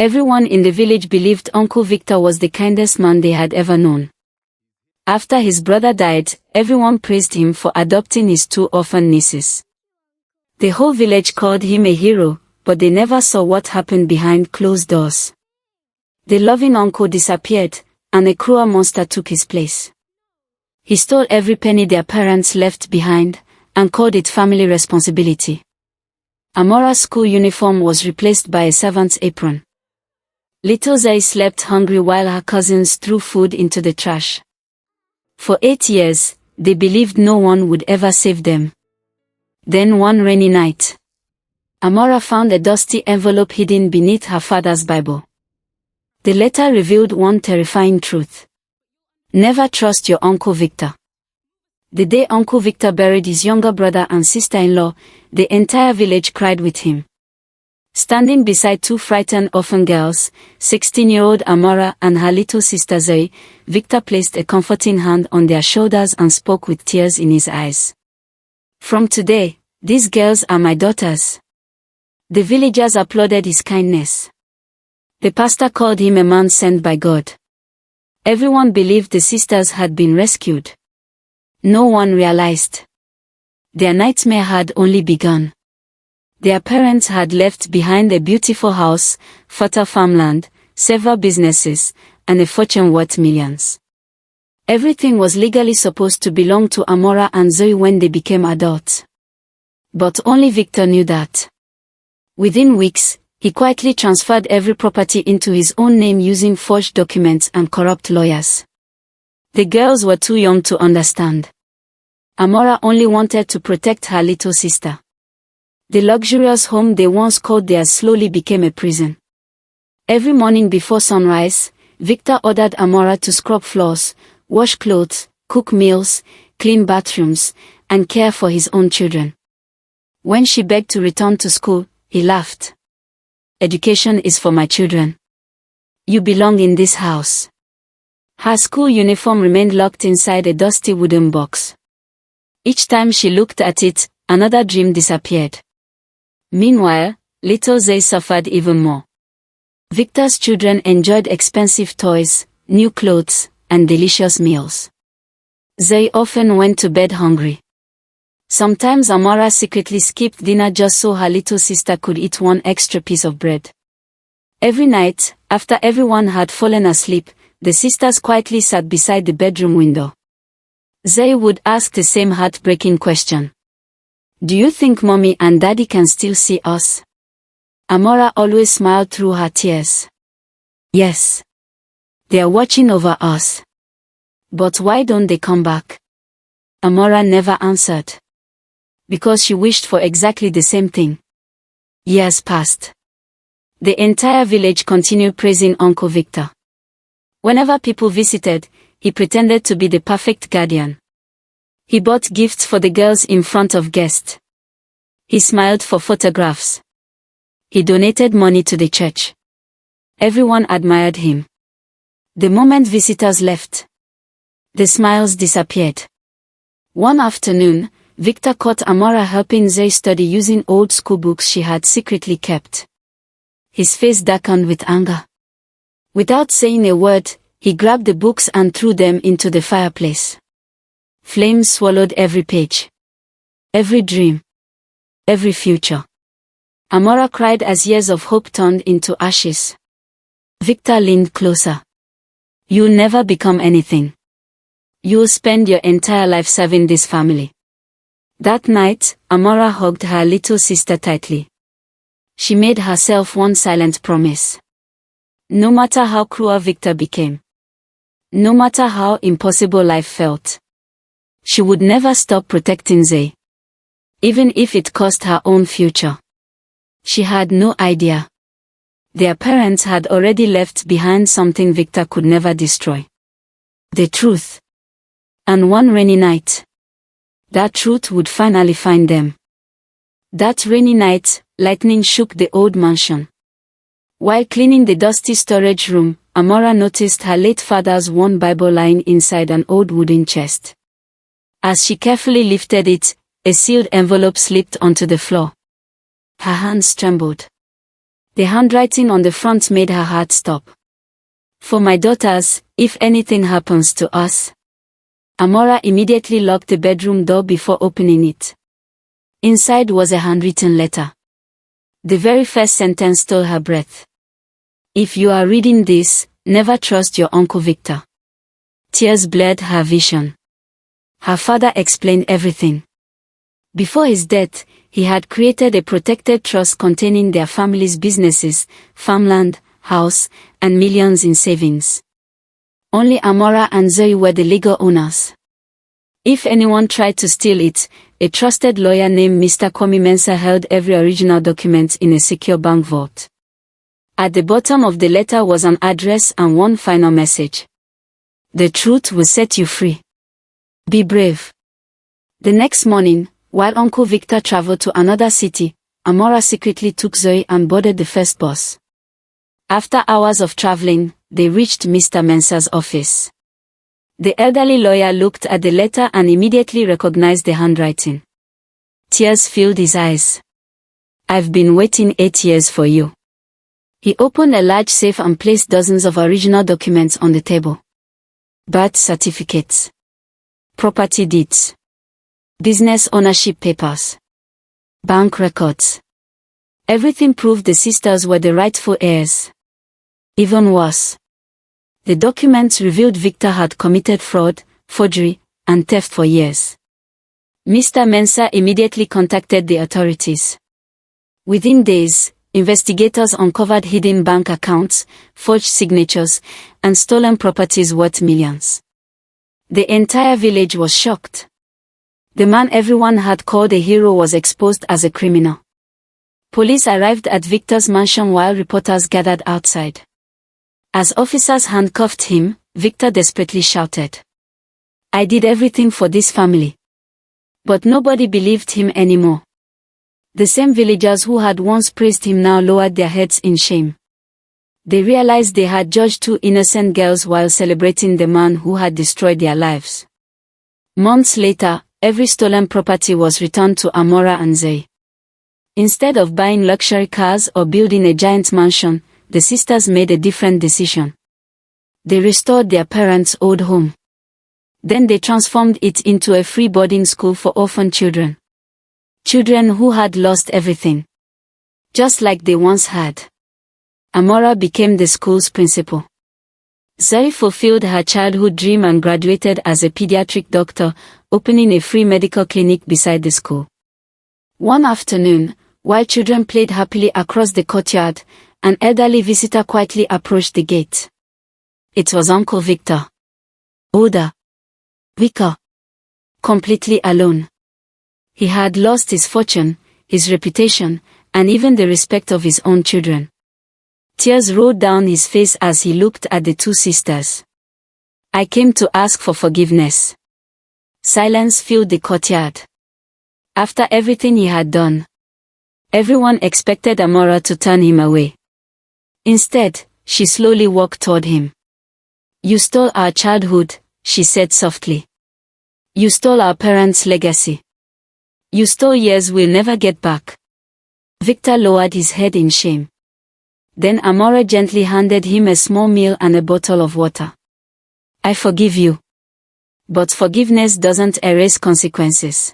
Everyone in the village believed Uncle Victor was the kindest man they had ever known. After his brother died, everyone praised him for adopting his 2 orphan nieces. The whole village called him a hero, but they never saw what happened behind closed doors. The loving uncle disappeared, and a cruel monster took his place. He stole every penny their parents left behind, and called it family responsibility. Amara's school uniform was replaced by a servant's apron. Little Zai slept hungry while her cousins threw food into the trash. For 8 years, they believed no one would ever save them. Then one rainy night, Amara found a dusty envelope hidden beneath her father's Bible. The letter revealed one terrifying truth. Never trust your Uncle Victor. The day Uncle Victor buried his younger brother and sister-in-law, the entire village cried with him. Standing beside 2 frightened orphan girls, 16-year-old Amara and her little sister Zoe, Victor placed a comforting hand on their shoulders and spoke with tears in his eyes. From today, these girls are my daughters. The villagers applauded his kindness. The pastor called him a man sent by God. Everyone believed the sisters had been rescued. No one realized their nightmare had only begun. Their parents had left behind a beautiful house, fertile farmland, several businesses, and a fortune worth millions. Everything was legally supposed to belong to Amara and Zoe when they became adults. But only Victor knew that. Within weeks, he quietly transferred every property into his own name using forged documents and corrupt lawyers. The girls were too young to understand. Amara only wanted to protect her little sister. The luxurious home they once called theirs slowly became a prison. Every morning before sunrise, Victor ordered Amara to scrub floors, wash clothes, cook meals, clean bathrooms, and care for his own children. When she begged to return to school, he laughed. Education is for my children. You belong in this house. Her school uniform remained locked inside a dusty wooden box. Each time she looked at it, another dream disappeared. Meanwhile, little Zay suffered even more. Victor's children enjoyed expensive toys, new clothes, and delicious meals. Zay often went to bed hungry. Sometimes Amara secretly skipped dinner just so her little sister could eat one extra piece of bread. Every night, after everyone had fallen asleep, the sisters quietly sat beside the bedroom window. Zay would ask the same heartbreaking question. Do you think Mommy and Daddy can still see us? Amara always smiled through her tears. Yes. They are watching over us. But why don't they come back? Amara never answered. Because she wished for exactly the same thing. Years passed. The entire village continued praising Uncle Victor. Whenever people visited, he pretended to be the perfect guardian. He bought gifts for the girls in front of guests. He smiled for photographs. He donated money to the church. Everyone admired him. The moment visitors left, the smiles disappeared. One afternoon, Victor caught Amara helping Zay study using old school books she had secretly kept. His face darkened with anger. Without saying a word, he grabbed the books and threw them into the fireplace. Flames swallowed every page. Every dream. Every future. Amara cried as years of hope turned into ashes. Victor leaned closer. You'll never become anything. You'll spend your entire life serving this family. That night, Amara hugged her little sister tightly. She made herself one silent promise. No matter how cruel Victor became, no matter how impossible life felt, she would never stop protecting Zay. Even if it cost her own future. She had no idea. Their parents had already left behind something Victor could never destroy. The truth. And one rainy night, that truth would finally find them. That rainy night, lightning shook the old mansion. While cleaning the dusty storage room, Amara noticed her late father's worn Bible lying inside an old wooden chest. As she carefully lifted it, a sealed envelope slipped onto the floor. Her hands trembled. The handwriting on the front made her heart stop. "For my daughters, if anything happens to us." Amara immediately locked the bedroom door before opening it. Inside was a handwritten letter. The very first sentence stole her breath. "If you are reading this, never trust your Uncle Victor." Tears blurred her vision. Her father explained everything. Before his death, he had created a protected trust containing their family's businesses, farmland, house, and millions in savings. Only Amara and Zuri were the legal owners. If anyone tried to steal it, a trusted lawyer named Mr. Kwame Mensah held every original document in a secure bank vault. At the bottom of the letter was an address and one final message. "The truth will set you free. Be brave." The next morning, while Uncle Victor traveled to another city, Amara secretly took Zuri and boarded the first bus. After hours of traveling, they reached Mr. Mensah's office. The elderly lawyer looked at the letter and immediately recognized the handwriting. Tears filled his eyes. "I've been waiting 8 years for you." He opened a large safe and placed dozens of original documents on the table. Birth certificates, property deeds, business ownership papers, bank records. Everything proved the sisters were the rightful heirs. Even worse, the documents revealed Victor had committed fraud, forgery, and theft for years. Mr. Mensah immediately contacted the authorities. Within days, investigators uncovered hidden bank accounts, forged signatures, and stolen properties worth millions. The entire village was shocked. The man everyone had called a hero was exposed as a criminal. Police arrived at Victor's mansion while reporters gathered outside. As officers handcuffed him, Victor desperately shouted, "I did everything for this family." But nobody believed him anymore. The same villagers who had once praised him now lowered their heads in shame. They realized they had judged two innocent girls while celebrating the man who had destroyed their lives. Months later, every stolen property was returned to Amara and Zuri. Instead of buying luxury cars or building a giant mansion, the sisters made a different decision. They restored their parents' old home. Then they transformed it into a free boarding school for orphan children. Children who had lost everything, just like they once had. Amara became the school's principal. Zuri fulfilled her childhood dream and graduated as a pediatric doctor, opening a free medical clinic beside the school. One afternoon, while children played happily across the courtyard, an elderly visitor quietly approached the gate. It was Uncle Victor. Older, weaker, completely alone. He had lost his fortune, his reputation, and even the respect of his own children. Tears rolled down his face as he looked at the two sisters. "I came to ask for forgiveness." Silence filled the courtyard. After everything he had done, everyone expected Amara to turn him away. Instead, she slowly walked toward him. "You stole our childhood," she said softly. "You stole our parents' legacy. You stole years we'll never get back." Victor lowered his head in shame. Then Amara gently handed him a small meal and a bottle of water. "I forgive you. But forgiveness doesn't erase consequences.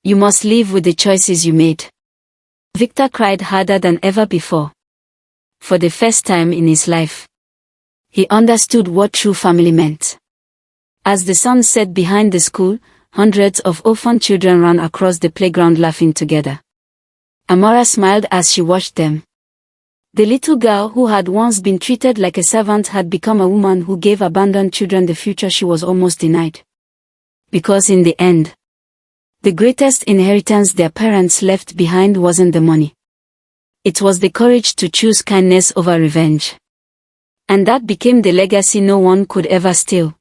You must live with the choices you made." Victor cried harder than ever before. For the first time in his life, he understood what true family meant. As the sun set behind the school, hundreds of orphan children ran across the playground laughing together. Amara smiled as she watched them. The little girl who had once been treated like a servant had become a woman who gave abandoned children the future she was almost denied. Because in the end, the greatest inheritance their parents left behind wasn't the money. It was the courage to choose kindness over revenge. And that became the legacy no one could ever steal.